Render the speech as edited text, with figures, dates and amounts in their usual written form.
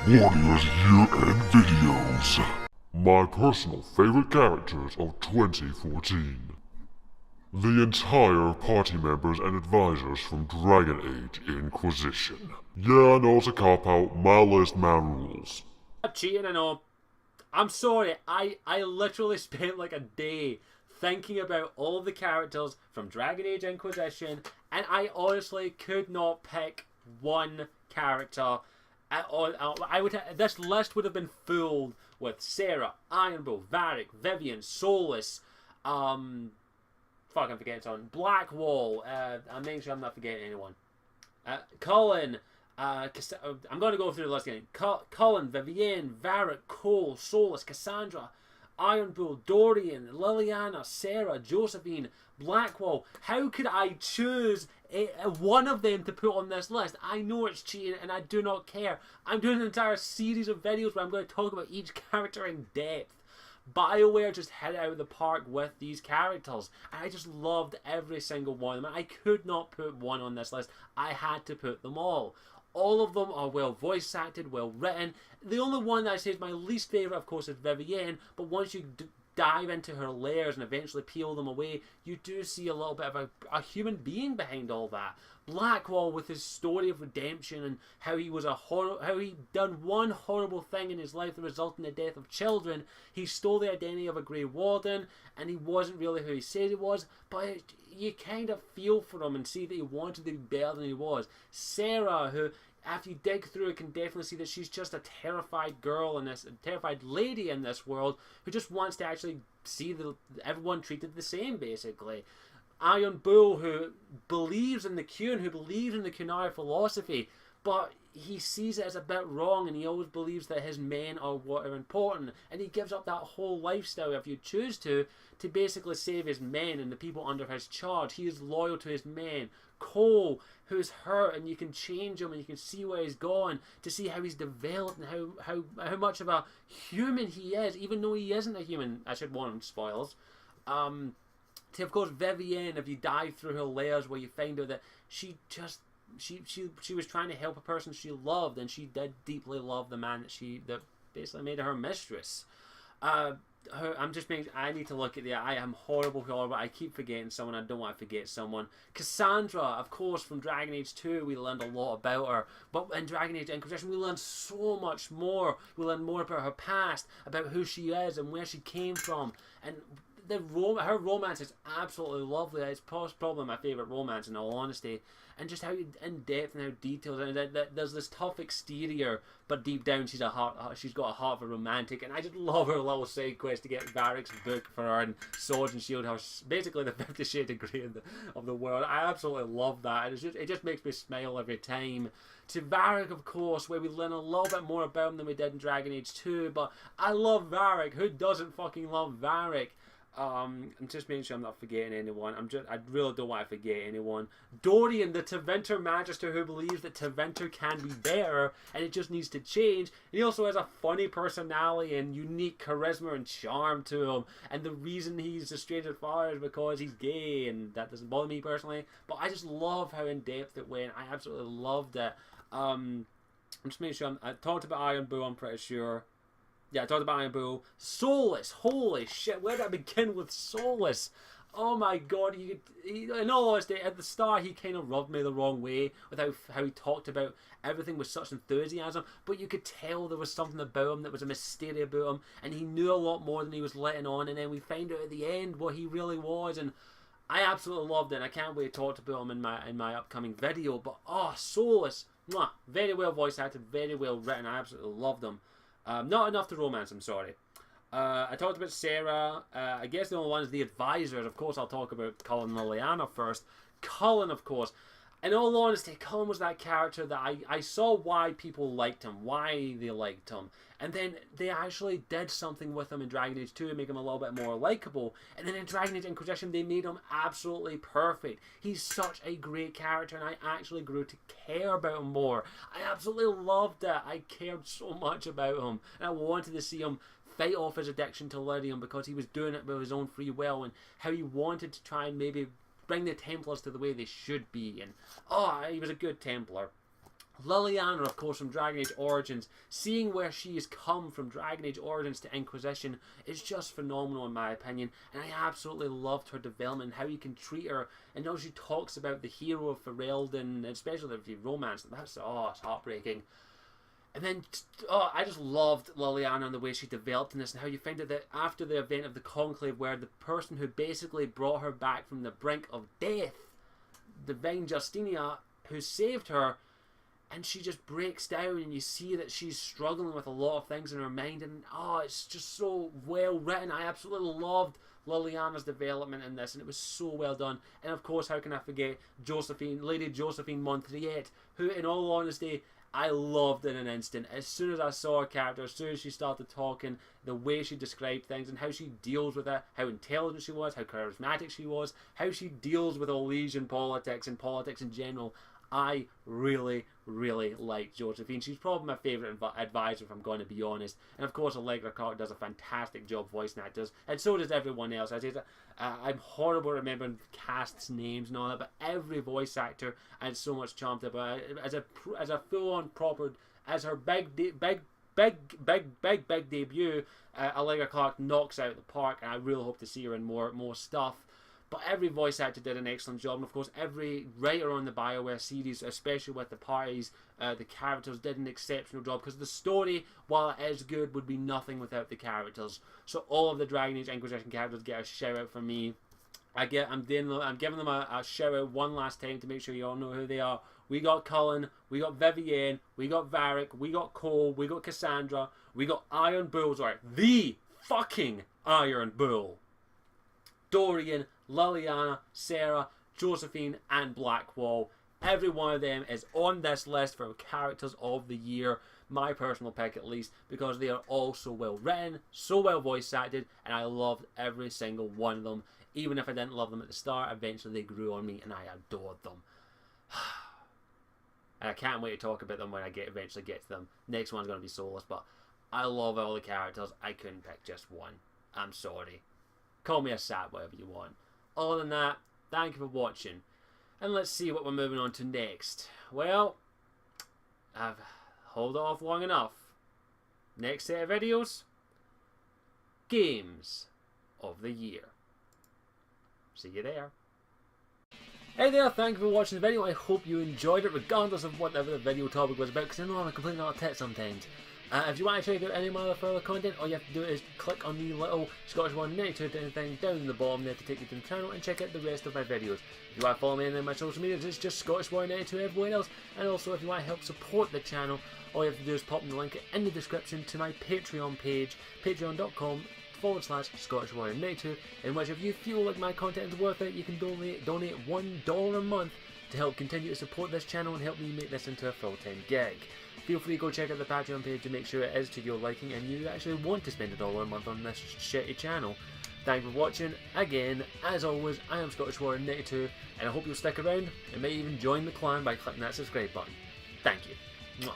Warriors Year-End Videos. My personal favorite characters of 2014. The entire party members and advisors from Dragon Age Inquisition. Yeah, I know it's a cop-out, my list, my rules. I'm cheating, I know. I'm sorry, I literally spent like a day thinking about all the characters from Dragon Age Inquisition, and I honestly could not pick one character. This list would have been filled with Sarah, Iron Bull, Varric, Vivian, Solus, I'm forgetting someone, Blackwall, I'm making sure I'm not forgetting anyone. Cullen, I'm going to go through the list again. Cullen, Vivienne, Varric, Cole, Solus, Cassandra, Iron Bull, Dorian, Liliana, Sarah, Josephine, Blackwall. How could I choose one of them to put on this list? I know it's cheating and I do not care. I'm doing an entire series of videos where I'm going to talk about each character in depth. BioWare just hit it out of the park with these characters, and I just loved every single one of them. I could not put one on this list. I had to put them all. All of them are well voice acted, well written. The only one that I say is my least favourite, of course, is Vivienne, but once you dive into her layers and eventually peel them away, you do see a little bit of a human being behind all that. Blackwall, with his story of redemption and how he was how he done one horrible thing in his life that resulted in the death of children. He stole the identity of a Grey Warden, and he wasn't really who he said he was, but you kind of feel for him and see that he wanted to be better than he was. Sarah, who, after you dig through it, can definitely see that she's just a terrified girl in this, a terrified lady in this world who just wants to actually see everyone treated the same, basically. Iron Bull, who believes in the Q and who believes in the Kunai philosophy, but he sees it as a bit wrong, and he always believes that his men are what are important, and he gives up that whole lifestyle, if you choose to basically save his men and the people under his charge. He is loyal to his men. Cole, who's hurt, and you can change him and you can see where he's gone, to see how he's developed and how much of a human he is, even though he isn't a human. I should warn him, spoilers. To, of course, Vivienne, if you dive through her layers, where you find out that she was trying to help a person she loved, and she did deeply love the man that basically made her mistress. I need to look at I am horrible, I keep forgetting someone. I don't want to forget someone. Cassandra, of course, from Dragon Age 2, we learned a lot about her, but in Dragon Age Inquisition, we learned so much more. We learned more about her past, about who she is and where she came from, and her romance is absolutely lovely. It's probably my favourite romance, in all honesty. And just how in depth and how detailed, and that there's this tough exterior, but deep down she's got a heart of a romantic. And I just love her little side quest to get Varric's book for her, and Sword and Shield, how basically the 50 Shades of Grey of the world. I absolutely love that. And it just makes me smile every time. To Varric, of course, where we learn a little bit more about him than we did in Dragon Age 2. But I love Varric. Who doesn't fucking love Varric? I'm just making sure I'm not forgetting anyone. I really don't want to forget anyone. Dorian, the Tevinter Magister, who believes that Tevinter can be better and it just needs to change. And he also has a funny personality and unique charisma and charm to him. And the reason he's a stranger father is because he's gay, and that doesn't bother me personally. But I just love how in depth it went. I absolutely loved it. I'm just making sure I talked about Iron Bull, I'm pretty sure. Yeah, I talked about Iron Bull. Solus, holy shit, where did I begin with Solus? Oh my god, in all honesty, at the start he kind of rubbed me the wrong way with how he talked about everything with such enthusiasm, but you could tell there was something about him that was a mystery about him, and he knew a lot more than he was letting on, and then we find out at the end what he really was, and I absolutely loved it, and I can't wait to talk about him in my upcoming video. But Solus, very well voice acted, very well written. I absolutely loved him. Not enough to romance, I'm sorry. I talked about Sarah. I guess the only one is the advisors. Of course, I'll talk about Cullen and Liliana first. Cullen, of course. In all honesty, Cullen was that character that I saw why people liked him, why they liked him. And then they actually did something with him in Dragon Age 2 to make him a little bit more likable. And then in Dragon Age Inquisition, they made him absolutely perfect. He's such a great character, and I actually grew to care about him more. I absolutely loved it. I cared so much about him, and I wanted to see him fight off his addiction to lyrium because he was doing it with his own free will, and how he wanted to try and maybe bring the Templars to the way they should be, and he was a good Templar. Liliana, of course, from Dragon Age Origins, seeing where she has come from Dragon Age Origins to Inquisition is just phenomenal in my opinion, and I absolutely loved her development, how you can treat her, and how she talks about the hero of Ferelden, especially if you romance them. It's heartbreaking. And then, I just loved Liliana and the way she developed in this, and how you find out that after the event of the Conclave, where the person who basically brought her back from the brink of death, Divine Justinia, who saved her, and she just breaks down, and you see that she's struggling with a lot of things in her mind, and it's just so well written. I absolutely loved Liliana's development in this, and it was so well done. And of course, how can I forget Lady Josephine Montriette, who, in all honesty, I loved in an instant. As soon as I saw her character, as soon as she started talking, the way she described things and how she deals with it, how intelligent she was, how charismatic she was, how she deals with Elysian politics and politics in general, I really, really like Josephine. She's probably my favourite advisor, if I'm going to be honest. And of course, Allegra Clark does a fantastic job voicing actors, and so does everyone else. I'm horrible at remembering casts' names and all that, but every voice actor adds so much charm to it. As a full-on proper, as her big debut, Allegra Clark knocks out the park, and I really hope to see her in more stuff. But every voice actor did an excellent job, and of course every writer on the BioWare series, especially with the parties, the characters did an exceptional job, because the story, while it is good, would be nothing without the characters. So all of the Dragon Age Inquisition characters get a shout out from me. I'm giving them a shout out one last time to make sure you all know who they are. We got Cullen, we got Vivienne, we got Varric, we got Cole, we got Cassandra, we got Iron Bull, the fucking Iron Bull, Dorian, Liliana, Sarah, Josephine, and Blackwall. Every one of them is on this list for characters of the year, my personal pick at least, because they are all so well written, so well voice acted, and I loved every single one of them. Even if I didn't love them at the start, eventually they grew on me and I adored them. And I can't wait to talk about them when I eventually get to them. Next one's going to be Solus, but I love all the characters. I couldn't pick just one. I'm sorry. Call me a sap, whatever you want. Other than that, thank you for watching. And let's see what we're moving on to next. Well, I've held off long enough. Next set of videos, Games of the Year. See you there. Hey there, thank you for watching the video. I hope you enjoyed it, regardless of whatever the video topic was about, because I know I'm a complete nut tit sometimes. If you want to check out any of my other further content, all you have to do is click on the little Scottish 192 thing down in the bottom there to take you to the channel and check out the rest of my videos. If you want to follow me on any of my social medias, it's just Scottish 192 everywhere else. And also, if you want to help support the channel, all you have to do is pop in the link in the description to my Patreon page, patreon.com/Scottish Warrior 92, in which if you feel like my content is worth it, you can donate $1 a month to help continue to support this channel and help me make this into a full-time gig. Feel free to go check out the Patreon page to make sure it is to your liking and you actually want to spend $1 a month on this shitty channel. Thank you for watching. Again, as always, I am Scottish Warrior 92, and I hope you'll stick around and may even join the clan by clicking that subscribe button. Thank you. Mwah.